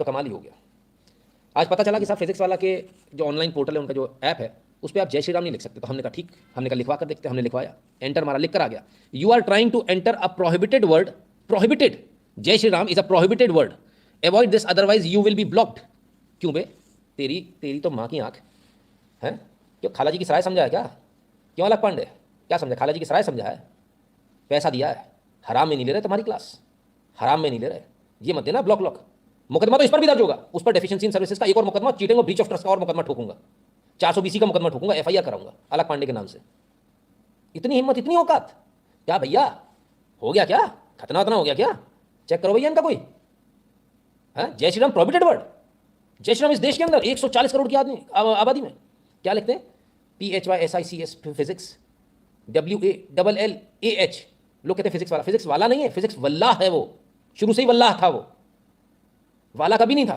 तो कमाल ही हो गया। आज पता चला कि साहब फिजिक्स वाला के जो ऑनलाइन पोर्टल है, उनका जो ऐप है, उस पर आप जय श्री राम नहीं लिख सकते। तो हमने कहा ठीक, हमने कहा लिखवा कर देखते। हमने लिखवाया, एंटर मारा, लिख कर आ गया, you are trying to enter a prohibited word, prohibited, जय Shri Ram is a prohibited word, avoid this otherwise you will be blocked. क्यों बे, तेरी तेरी तो माँ की आंख है, क्यों खाला जी की सराय समझा है क्या? क्यों अलग पांडे, क्या समझा, खाला जी की सराय समझा है? पैसा दिया है, हराम में नहीं ले रहे तुम्हारी क्लास, हराम में नहीं ले रहे, ये मत देना ब्लॉक लॉक। मुकदमा तो इस पर भी दर्ज होगा, उस पर डेफिशिएंसी इन सर्विसेज का एक और मुकदमा, चीटिंग और ब्रीच ऑफ ट्रस्ट का और मुकदमा ठोकूंगा, 420 का मुकदमा ठोकूंगा, एफआईआर कराऊंगा अलग पांडे के नाम से। इतनी हिम्मत, इतनी औकात, क्या भैया हो गया क्या? खतना वतना हो गया क्या? चेक करो भैया इनका कोई है। जय श्री राम प्रोहिबिटेड वर्ड, जय श्री राम इस देश के अंदर 140 करोड़ की आदमी आबादी में क्या लिखते हैं? PHYSICS फिजिक्स, WALLAH, लोग कहते हैं फिजिक्स वाला। फिजिक्स वाला नहीं है, फिजिक्स वल्लाह है। वो शुरू से ही वल्लाह था, वो वाला कभी नहीं था।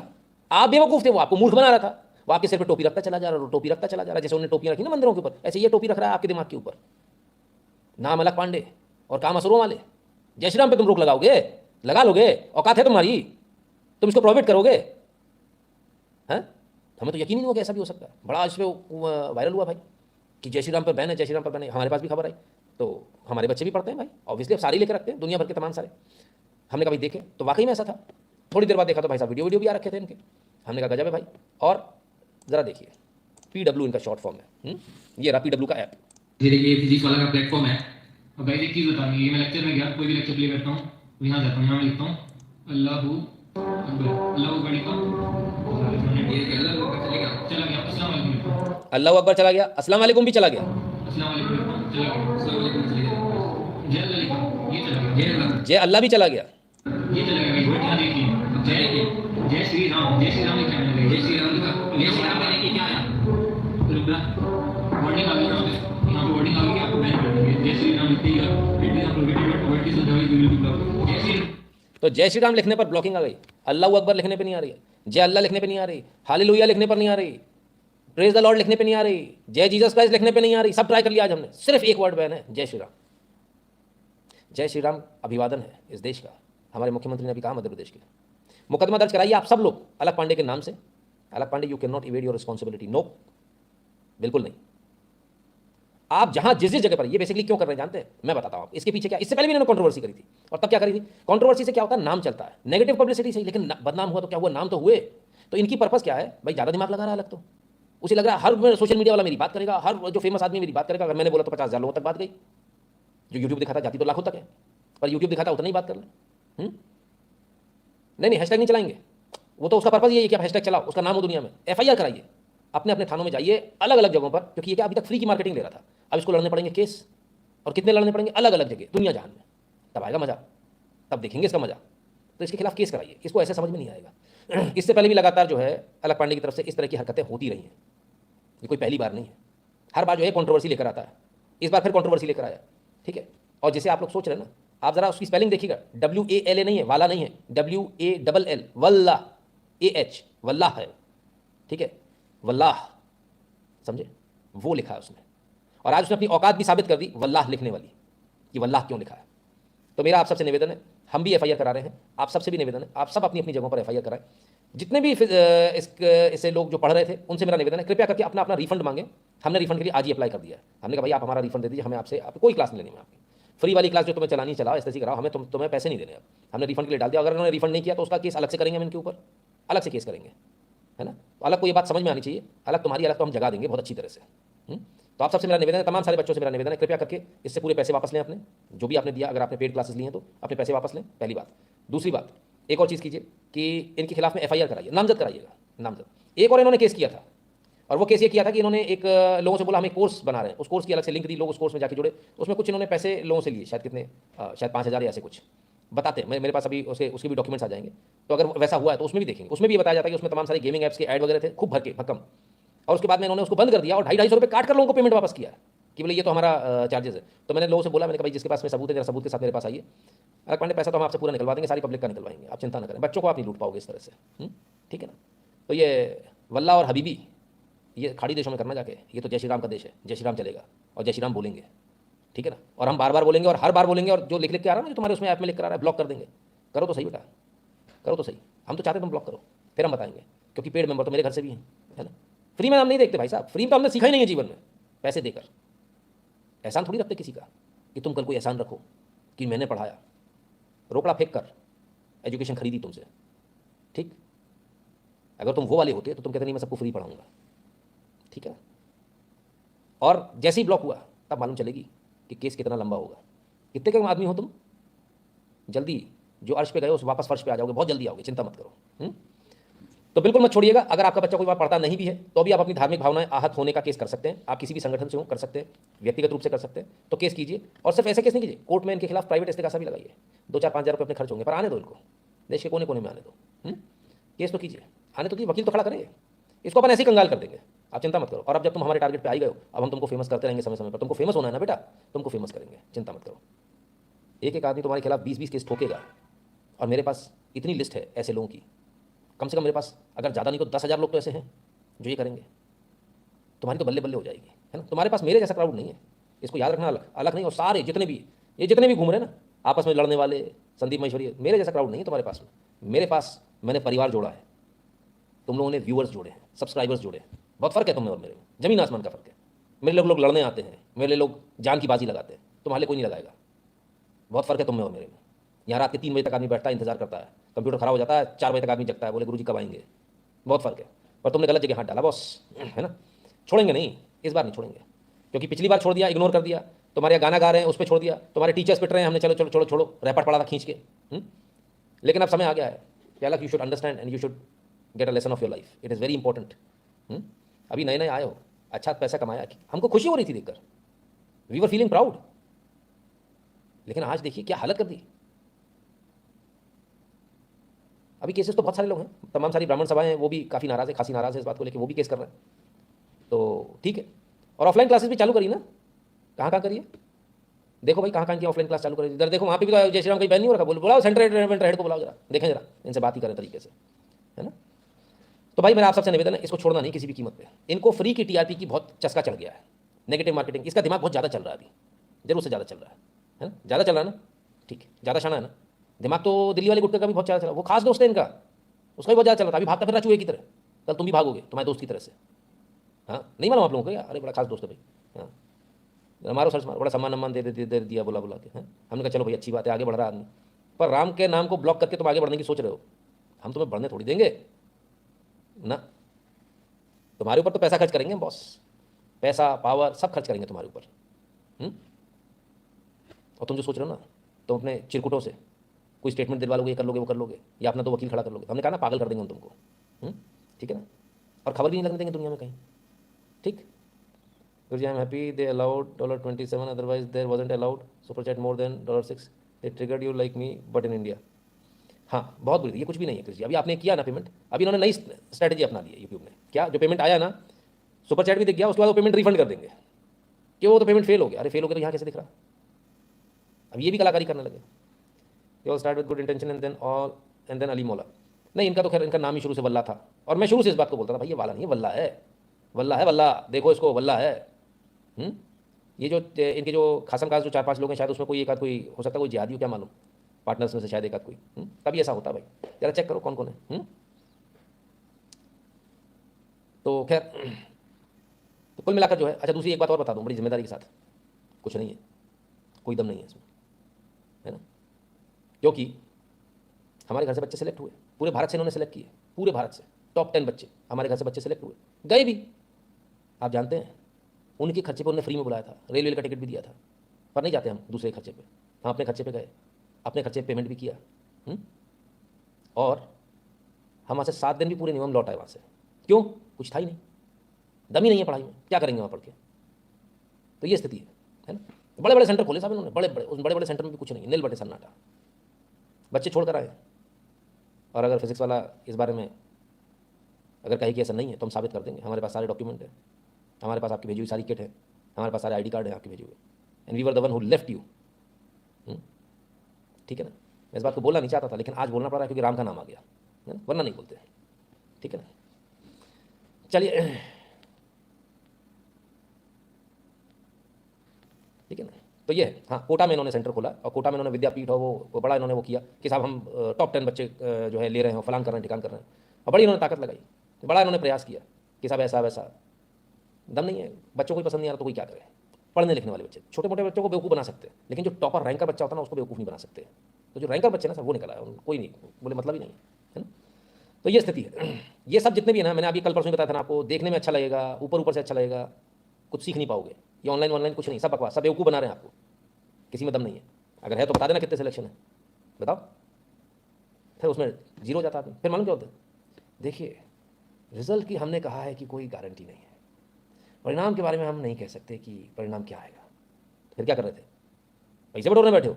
आप बेवकूफ थे, वो आपको मूर्ख बना रहा था। वो आपके सिर पे टोपी रखता चला जा रहा, टोपी रखता चला जा रहा, जैसे उन्होंने टोपियां रखी ना मंदिरों के ऊपर, ऐसे ये टोपी रख रहा है आपके दिमाग के ऊपर। नाम अलग पांडे और काम असुरों वाले। जय श्री राम पे तुम रोक लगाओगे, लगा लोगे, औकात है तुम्हारी, तुम इसको प्रोहिबिट करोगे हैं? हमें तो यकीन नहीं हुआ कि ऐसा भी हो सकता है। बड़ा इस पर वायरल हुआ भाई कि जय श्री राम पर बैन है, जय श्री राम पर बैन है। हमारे पास भी खबर आई, तो हमारे बच्चे भी पढ़ते हैं भाई, ऑब्वियसली अब सारे लेकर रखते हैं, दुनिया भर के तमाम सारे। हमने कहा भाई देखे तो वाकई में ऐसा था। थोड़ी देर बाद देखा तो भाई साहब वीडियो भी आ रखे थे इनके। हमने कहा गजब है भाई। और ज़रा देखिए, PW इनका शॉर्ट फॉर्म है। ये रहा PW का ऐप। धीरे ये फिजिक्स वाला का प्लेटफॉर्म है। अब गाइस एक चीज़ बतानी है, ये मैं लेक्चर में गया, कोई भी लेक्चर प्ले करता हूँ तो यहाँ जाता हूँ, यहाँ मैं लिखता हूँ अल्लाहू अकबर, अल्लाहू अकबर लिखता हूँ, ये अल्लाहू अकबर चला गया, अस्सलाम वालेकुम लिखता हूँ, अल्लाह अकबर चला गया, अस्सलाम वालेकुम भी चला गया, अस्सलाम वालेकुम लिखता हूँ, चला गया, अस्सलाम वालेकुम चला गया, जय अल्लाह लिखता हूँ, ये चला गया, जय अल्लाह भी चला गया, ये चला गया। वर्ड यहाँ देखिए, जय श्री राम, जय श्री राम लिखा है, जय श्री राम लिखा, जय श्री राम कहने की क्या आया, वर्डिंग आ गई यहाँ पे वर्डिंग आ गई, आपको बैन कर देंगे। जय श्री राम लिखते ही तो जय श्री राम लिखने पर ब्लॉकिंग आ गई, अल्लाह अकबर लिखने पे नहीं आ रही है, जय अल्लाह लिखने पे नहीं आ रही, हालेलुया लिखने पर नहीं आ रही, प्रेज द लॉर्ड लिखने पे नहीं आ रही, जय जीसस क्राइस्ट लिखने पे नहीं आ रही। सब ट्राई कर लिया आज हमने, सिर्फ एक वर्ड बैन है, जय श्री राम। जय श्री राम अभिवादन है इस देश का, हमारे मुख्यमंत्री ने अभी कहा मध्य प्रदेश के। मुकदमा दर्ज कराइए आप सब लोग अलग पांडे के नाम से। अलग Pandey, you can not evade your responsibility, no, बिल्कुल नहीं। आप जहां जिस जिस जगह पर, ये बेसिकली क्यों कर रहे हैं जानते हैं? मैं बताता हूं आप इसके पीछे क्या। इससे पहले भी इन्होंने कंट्रोवर्सी करी थी, और तब क्या करी थी? कंट्रोवर्सी से क्या होता है, नाम चलता है, नेगेटिव पब्लिसिटी सही, लेकिन बदनाम हुआ तो क्या हुआ, नाम तो हुए। तो इनकी पर्पस क्या है भाई? ज्यादा दिमाग लगा रहा है अलग, तो उसे लग रहा है हर सोशल मीडिया वाला मेरी बात करेगा, हर जो फेमस आदमी मेरी बात करेगा। अगर मैंने बोला तो 50,000 लोगों तक बात गई, जो यूट्यूब दिखाता जाती तो लाखों तक है, पर यूट्यूब दिखाता उतना ही बात कर ले। नहीं, हैशटैग नहीं चलाएंगे, वो तो उसका पर्पस ये है कि आप हैशटैग चलाओ, उसका नाम हो दुनिया में। FIR कराइए, अपने अपने थानों में जाइए, अलग अलग जगहों पर, क्योंकि ये क्या अभी तक फ्री की मार्केटिंग ले रहा था, अब इसको लड़ने पड़ेंगे केस, और कितने लड़ने पड़ेंगे, अलग अलग जगह दुनिया जहान में। तब आएगा मजा, तब देखेंगे इसका मजा। तो इसके खिलाफ केस कराइए, इसको ऐसे समझ में नहीं आएगा। इससे पहले भी लगातार जो है अलग पांडे की तरफ से इस तरह की हरकतें होती रही हैं, ये कोई पहली बार नहीं है। हर बार जो है कंट्रोवर्सी लेकर आता है, इस बार फिर कंट्रोवर्सी लेकर आया, ठीक है। और जैसे आप लोग सोच रहे हैं ना, आप जरा उसकी स्पेलिंग देखिएगा, WALA नहीं है, वाला नहीं है, WALL, वल्लाह, AH, वल्लाह है, ठीक है, वल्लाह, समझे, वो लिखा है उसने। और आज उसने अपनी औकात भी साबित कर दी वल्लाह लिखने वाली, कि वल्लाह क्यों लिखा है। तो मेरा आप सबसे निवेदन है, हम भी FIR करा रहे हैं, आप सबसे भी निवेदन है, आप सब अपनी अपनी जगहों पर FIR कराएं। जितने भी इससे लोग जो पढ़ रहे थे उनसे मेरा निवेदन है, कृपया करके अपना अपना रिफंड मांगे। हमने रिफंड के लिए आज ही अप्लाई कर दिया है। हमने कहा भाई आप हमारा रिफंड दे दीजिए, हमें आपसे कोई क्लास नहीं लेनी है आपकी, फ्री वाली क्लास जो तुम्हें चलानी चलाओ, ऐसे कराओ, हमें तुम्हें पैसे नहीं देने। अब हमने रिफंड के लिए डाल दिया, अगर उन्होंने रिफंड नहीं किया तो उसका केस अलग से करेंगे हम इनके ऊपर, अलग से केस करेंगे, है ना। तो अलग को ये बात समझ में आनी चाहिए, अलग तुम्हारी, अलग तो हम जगा देंगे बहुत अच्छी तरह से। तो आप सबसे मेरा निवेदन है, तमाम सारे बच्चों से मेरा निवेदन है, कृपया करके इससे पूरे पैसे वापस लें अपने, जो भी आपने दिया। अगर आपने पेड क्लासेस ली हैं तो अपने पैसे वापस लें, पहली बात। दूसरी बात, एक और चीज़ कीजिए कि इनके खिलाफ में FIR कराइए, नामजद कराइएगा, नामजद। एक और इन्होंने केस किया था, और वो केस ये किया था कि इन्होंने एक लोगों से बोला हम एक कोर्स बना रहे हैं, उस कोर्स की अलग से लिंक दी, लोग उस कोर्स में जाके जुड़े, तो उसमें कुछ इन्होंने पैसे लोगों से लिए, शायद कितने, शायद 5,000 या ऐसे कुछ बताते हैं। मेरे पास अभी उसके भी डॉक्यूमेंट्स आ जाएंगे, तो अगर वैसा हुआ है तो उसमें भी देखेंगे। उसमें भी बताया जाता है कि उसमें तमाम सारी गेमिंग ऐप्स के ऐड वगैरह थे, खूब भर के भक्कम। और उसके बाद में इन्होंने उसको बंद कर दिया और 250-250 रुपये काट कर लोगों को पेमेंट वापस किया कि बोले ये तो हमारा चार्जेस है। तो मैंने लोगों से बोला, मैंने कहा भाई जिसके पास में सबूत है, जरा सबूत के साथ मेरे पास आइए। अलग पांडे पैसा तो हम आपसे पूरा निकलवा देंगे, सारी पब्लिक का निकलवाएंगे, आप चिंता ना करें, बच्चों को आप नहीं लूट पाओगे इस तरह से, ठीक है ना। तो ये वल्ला और हबीबी, ये खाड़ी देशों में करना जाके, ये तो जय श्री राम का देश है, जय श्री राम चलेगा और जय श्री राम बोलेंगे, ठीक है ना। और हम बार बार बोलेंगे और हर बार बोलेंगे, और जो लिख के आ रहा है ना, जो तुम्हारे उसमें ऐप में लिख कर आ रहा है, ब्लॉक कर देंगे। करो तो सही बेटा, करो तो सही, हम तो चाहते तुम ब्लॉक करो। फिर हम बताएंगे, क्योंकि पेड मेंबर तो मेरे घर से भी हैं, है ना। फ्री में हम नहीं देखते भाई साहब, फ्री में तो हमने सीखा ही नहीं है जीवन में, पैसे देकर। एहसान थोड़ी रखते किसी का कि तुम कल कोई एहसान रखो कि मैंने पढ़ाया, रोकड़ा फेंक कर एजुकेशन खरीदी तुमसे, ठीक। अगर तुम वो वाले होते तो तुम कहते नहीं मैं सबको फ्री पढ़ाऊंगा, ठीक है। और जैसे ही ब्लॉक हुआ तब मालूम चलेगी कि केस कितना लंबा होगा। कितने के आदमी हो तुम, जल्दी जो अर्श पे गए उस वापस फर्श पे आ जाओगे, बहुत जल्दी आओगे, चिंता मत करो। तो बिल्कुल मत छोड़िएगा। अगर आपका बच्चा कोई बार पढ़ता नहीं भी है तो भी आप अपनी धार्मिक भावनाएं आहत होने का केस कर सकते हैं। आप किसी भी संगठन से हो कर सकते हैं, व्यक्तिगत रूप से कर सकते हैं, तो केस कीजिए। और सिर्फ ऐसे केस नहीं कीजिए, कोर्ट में इनके खिलाफ प्राइवेट इस्तेगासा भी लगाइए। 2-4-5 हज़ार रुपये अपने खर्च होंगे, पर आने दो इनको, देश के कोने कोने में आने दो। केस तो कीजिए, आने तो कीजिए, वकील तो खड़ा करेंगे, इसको अपन ऐसे ही कंगाल कर देंगे, आप चिंता मत करो। और अब जब तुम हमारे टारगेट पे आई गए हो, अब हम तुमको फेमस करते रहेंगे समय समय पर। तुमको फेमस होना है ना बेटा, तुमको फेमस करेंगे, चिंता मत करो। एक एक आदमी तुम्हारे खिलाफ 20-20 केस ठोकेगा, और मेरे पास इतनी लिस्ट है ऐसे लोगों की, कम से कम मेरे पास अगर ज़्यादा नहीं तो 10,000 लोग तो ऐसे हैं जो ये करेंगे। तुम्हारी तो बल्ले बल्ले हो जाएगी, है ना। तुम्हारे पास मेरे जैसा क्राउड नहीं है, इसको याद रखना। अलग अलग नहीं, और सारे जितने भी ये जितने भी घूम रहे हैं ना आपस में लड़ने वाले, संदीप महेश्वरी, मेरे जैसा क्राउड नहीं है तुम्हारे पास में। मेरे पास मैंने परिवार जोड़ा है, तुम लोगों ने व्यूअर्स जोड़े हैं, सब्सक्राइबर्स जोड़े हैं। बहुत फ़र्क है तुम में और मेरे में, जमीन आसमान का फ़र्क है। मेरे लोग लड़ने आते हैं, मेरे लोग जान की बाजी लगाते हैं, तुम्हारे कोई नहीं लगाएगा। बहुत फ़र्क है तुम में और मेरे में। यहाँ रात के 3 बजे तक आदमी बैठता है, इंतजार करता है, कंप्यूटर खराब हो जाता है, 4 बजे तक आदमी जगता है, बोले गुरुजी कब आएंगे। बहुत फ़र्क है। पर तुमने गलत जगह हाथ डाला बॉस, है ना। छोड़ेंगे नहीं, इस बार नहीं छोड़ेंगे, क्योंकि पिछली बार छोड़ दिया, इग्नोर कर दिया। तुम्हारे यहाँ गाना गा रहे हैं उस पर छोड़ दिया, तुम्हारे टीचर्स पिट रहे हैं, हमने चलो चलो छोड़ो छोड़ो, रैपट पड़ा था खींच के। लेकिन अब समय आ गया है कि अलग, you should understand and you should get a lesson of your life, it is very important. अभी नए नए आए हो, अच्छा पैसा कमाया, हमको खुशी हो रही थी देखकर, वी वर फीलिंग प्राउड। लेकिन आज देखिए क्या हालत कर दी। अभी केसेस तो बहुत सारे लोग हैं, तमाम सारी ब्राह्मण सभाएं हैं, वो भी काफ़ी नाराज़ है, खासी नाराज़ है इस बात को लेकर, वो भी केस कर रहे हैं। तो ठीक है। और ऑफलाइन क्लासेस भी चालू करी ना, कहाँ कहाँ करिए, देखो भाई कहाँ कहाँ की ऑफलाइन क्लास चालू करी। इधर देखो, वहाँ पे भी तो जय श्री राम कहीं बैन नहीं हो रखा, बुलाओ सेंटर हेड को बुलाओ जरा, देखें जरा, इनसे बात ही करें तरीके से, है ना। तो भाई मेरा आप सबसे निवेदन है, इसको छोड़ना नहीं किसी भी कीमत पे। इनको फ्री की टीआरपी की बहुत चस्का चढ़ गया है, नेगेटिव मार्केटिंग, इसका दिमाग बहुत ज़्यादा चल रहा है अभी, जरूर से ज़्यादा चल रहा है ना, ज़्यादा चल रहा है ना, ठीक है, ज़्यादा शाना है ना। दिमाग तो दिल्ली वाले गुटके का भी बहुत ज़्यादा चल रहा है, वो खास दोस्त है इनका, उसका भी बहुत ज़्यादा चल रहा था। अभी भागता फिर रहा चूहे की तरह, कल तुम भी भागोगे तुम्हारे दोस्त की तरह से। हाँ, नहीं मालूम आप लोगों को, यार अरे बड़ा खास दोस्त है भाई। हाँ, हमारो सर्च मारो, बड़ा सम्मान दे दिया, बोला बोला के। हाँ, हमने कहा चलो भाई अच्छी बात है, आगे बढ़ रहा आदमी। पर राम के नाम को ब्लॉक करके तुम आगे बढ़ने की सोच रहे हो, हम तुम्हें बढ़ने थोड़ी देंगे ना। तुम्हारे ऊपर तो पैसा खर्च करेंगे बॉस, पैसा पावर सब खर्च करेंगे तुम्हारे ऊपर। और तुम जो सोच रहे हो ना, तुम अपने चिरकुटों से कोई स्टेटमेंट दिलवा लोगे, ये कर लोगे वो कर लोगे, या अपना तो वकील खड़ा कर लोगे। हमने कहा ना पागल कर देंगे हम तुमको, ठीक है ना। और खबर भी नहीं लगने देंगे दुनिया में कहीं, ठीक। Guruji, I'm happy they allowed $27, otherwise there wasn't allowed super chat more than $6. They triggered you like me, but in India. हाँ बहुत बुरी, ये कुछ भी नहीं है कृषि। अभी आपने किया ना पेमेंट, अभी इन्होंने नई स्ट्रैटेजी अपना ली है यूट्यूब ने। क्या, जो पेमेंट आया ना, सुपर चैट भी दिख गया, उसके बाद वो पेमेंट रिफंड कर देंगे कि वो तो पेमेंट फेल हो गया। अरे फेल हो गया तो यहाँ कैसे दिख रहा। अब ये भी कलाकारी करने लगे। ये all start with good intention and then Ali Maula. नहीं, इनका तो खैर इनका नाम ही शुरू से वल्ला था, और मैं शुरू से इस बात को बोलता था भाई ये वाला नहीं है, वल्ला है, वल्ला है, वल्ला, देखो इसको, वल्ला है। ये जो इनके जो खासम खास जो 4-5 लोग हैं, शायद उसमें कोई एक आध कोई हो सकता है, कोई जिहादी हो, क्या मालूम, पार्टनर्स में से शायद एक आध कोई। तभी ऐसा होता है भाई, जरा चेक करो कौन कौन है। तो खैर, तो कुल मिलाकर जो है, अच्छा दूसरी एक बात और बता दूं बड़ी जिम्मेदारी के साथ, कुछ नहीं है, कोई दम नहीं है इसमें, है ना। क्योंकि हमारे घर से बच्चे सेलेक्ट हुए, पूरे भारत से इन्होंने सेलेक्ट किए, पूरे भारत से टॉप 10 बच्चे हमारे घर से बच्चे सेलेक्ट हुए, गए भी, आप जानते हैं, उनके खर्चे पर उन्होंने फ्री में बुलाया था, रेलवे का टिकट भी दिया था। पर नहीं जाते हम दूसरे खर्चे पे, हम अपने खर्चे पे गए, अपने खर्चे पे पेमेंट भी किया। और हम वहाँ से 7 दिन भी पूरे नहीं हुए, हम लौट आए वहाँ से। क्यों, कुछ था ही नहीं, दम ही नहीं है पढ़ाई में, क्या करेंगे वहाँ पढ़ के। तो ये स्थिति है ना। बड़े बड़े सेंटर खोले साहब इन्होंने, बड़े बड़े, उस बड़े बड़े सेंटर में भी कुछ नहीं, नील बटे सन्नाटा, बच्चे छोड़ कर आए। और अगर फिजिक्स वाला इस बारे में अगर कहे कि ऐसा नहीं है तो हम साबित कर देंगे, हमारे पास सारे डॉक्यूमेंट हैं, हमारे पास आपकी भेजी हुई सारी किट है, हमारे पास सारे आईडी कार्ड हैं आपके भेजे हुए, and we were the one who left you. ठीक है ना। मैं इस बात को बोलना नहीं चाहता था, लेकिन आज बोलना पड़ रहा है क्योंकि राम का नाम आ गया, है ना, वरना नहीं बोलते। ठीक है ना। चलिए, ठीक है ना। तो ये हाँ, कोटा में इन्होंने सेंटर खोला, और कोटा में इन्होंने विद्यापीठ और वो बड़ा इन्होंने वो किया कि साहब हम टॉप 10 बच्चे जो है ले रहे हैं, फलान कर रहे हैं, ठिकान कर रहे हैं। और बड़ी इन्होंने ताकत लगाई, बड़ा इन्होंने प्रयास किया कि सब ऐसा वैसा। दम नहीं है, बच्चों को ही पसंद नहीं आ रहा तो कोई क्या करे। पढ़ने लिखने वाले बच्चे, छोटे मोटे बच्चों को बेवकूफ़ बना सकते हैं, लेकिन जो टॉपर रैंकर बच्चा होता है ना उसको बेवकूफ़ नहीं बना सकते। तो जो रैंकर बच्चे ना सर वो निकल आया, कोई नहीं बोले मतलब ही नहीं है ना। तो ये स्थिति है। ये सब जितने भी है ना, मैंने अभी कल परसों बताया था ना आपको, देखने में अच्छा लगेगा, ऊपर ऊपर से अच्छा लगेगा, कुछ सीख नहीं पाओगे। ये ऑनलाइन कुछ नहीं, सब बकवास, सब बेवकूफ़ बना रहे हैं आपको, किसी में दम नहीं है। अगर है तो बता देना कितने सिलेक्शन है, बताओ। फिर उसमें जीरो जाता है, फिर मालूम क्या होता है, देखिए रिजल्ट की हमने कहा है कि कोई गारंटी नहीं है, परिणाम के बारे में हम नहीं कह सकते कि परिणाम क्या आएगा। फिर क्या कर रहे थे, पैसे बटोरने बैठे हो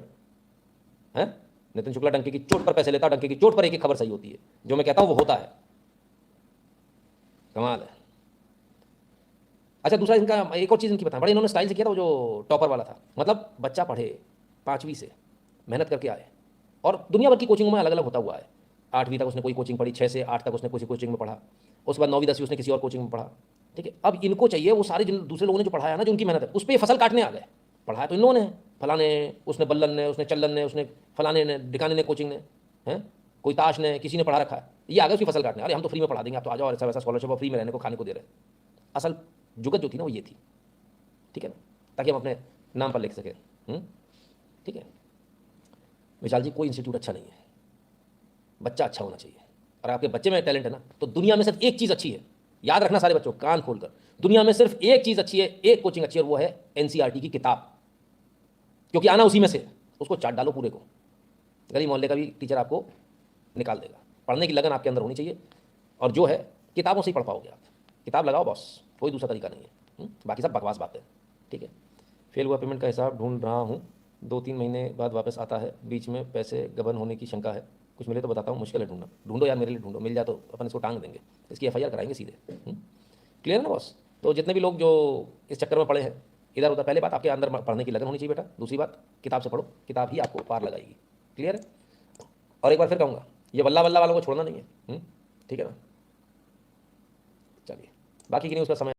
हैं। नितिन शुक्ला डंके की चोट पर पैसे लेता, डंके की चोट पर एक खबर सही होती है, जो मैं कहता हूं वो होता है, कमाल है। अच्छा दूसरा इनका एक और चीज़ इनकी बताएं, बड़े इन्होंने स्टाइल से किया था, वो जो टॉपर वाला था, मतलब बच्चा पढ़े 5वीं से मेहनत करके आए, और दुनिया भर की कोचिंगों में अलग अलग होता हुआ है। 8वीं तक उसने कोई कोचिंग पढ़ी, 6 से 8 तक उसने कोई कोचिंग में पढ़ा, उसके बाद 9वीं 10वीं उसने किसी और कोचिंग में पढ़ा, ठीक है। अब इनको चाहिए वो सारे जिन दूसरे लोगों ने जो पढ़ाया ना, जो उनकी मेहनत है, उस पर ये फसल काटने आ गए। पढ़ाया तो इन लोगों ने, फलाने उसने, बल्लन ने उसने, चल्लन ने उसने, फलाने ने, डिकाने ने, कोचिंग ने, हैं कोई ताश ने, किसी ने पढ़ा रखा है, ये आ गए उसकी फसल काटने। अरे हम तो फ्री में पढ़ा देंगे, आप तो आ जाओ, ऐसा वैसा स्कॉलरशिप और फ्री में रहने को खाने को दे रहे। असल जुगत जो थी ना वो ये थी, ठीक है ना, ताकि हम अपने नाम पर लिख सकें। ठीक है विशाल जी, कोई इंस्टीट्यूट अच्छा नहीं है, बच्चा अच्छा होना चाहिए। और आपके बच्चे में टैलेंट है ना, तो दुनिया में सिर्फ एक चीज़ अच्छी है, याद रखना सारे बच्चों कान खोलकर, दुनिया में सिर्फ एक चीज़ अच्छी है, एक कोचिंग अच्छी है, और वो है एनसीईआरटी की किताब, क्योंकि आना उसी में से। उसको चाट डालो पूरे को, गली मोहल्ले का भी टीचर आपको निकाल देगा। पढ़ने की लगन आपके अंदर होनी चाहिए, और जो है किताबों से ही पढ़ पाओगे आप। किताब लगाओ बॉस, कोई दूसरा तरीका नहीं है। बाकी सब बकवास बातें, ठीक है। फेल हुआ पेमेंट का हिसाब ढूंढ रहा हूँ, 2-3 महीने बाद वापस आता है, बीच में पैसे गबन होने की शंका है, कुछ मिले तो बताता हूँ, मुश्किल है ढूंढना। ढूंढो यार, मेरे लिए ढूंढो, मिल जाए तो अपन इसको टांग देंगे, इसकी एफआईआर कराएंगे सीधे। क्लियर है ना बॉस। तो जितने भी लोग जो इस चक्कर में पड़े हैं इधर उधर, पहले बात आपके अंदर पढ़ने की लगन होनी चाहिए बेटा, दूसरी बात किताब से पढ़ो, किताब ही आपको पार लगाएगी। क्लियर है। और एक बार फिर कहूँगा, ये बल्ला बल्ला वालों को छोड़ना नहीं है, ठीक है ना। चलिए बाकी की न्यूज़ का समय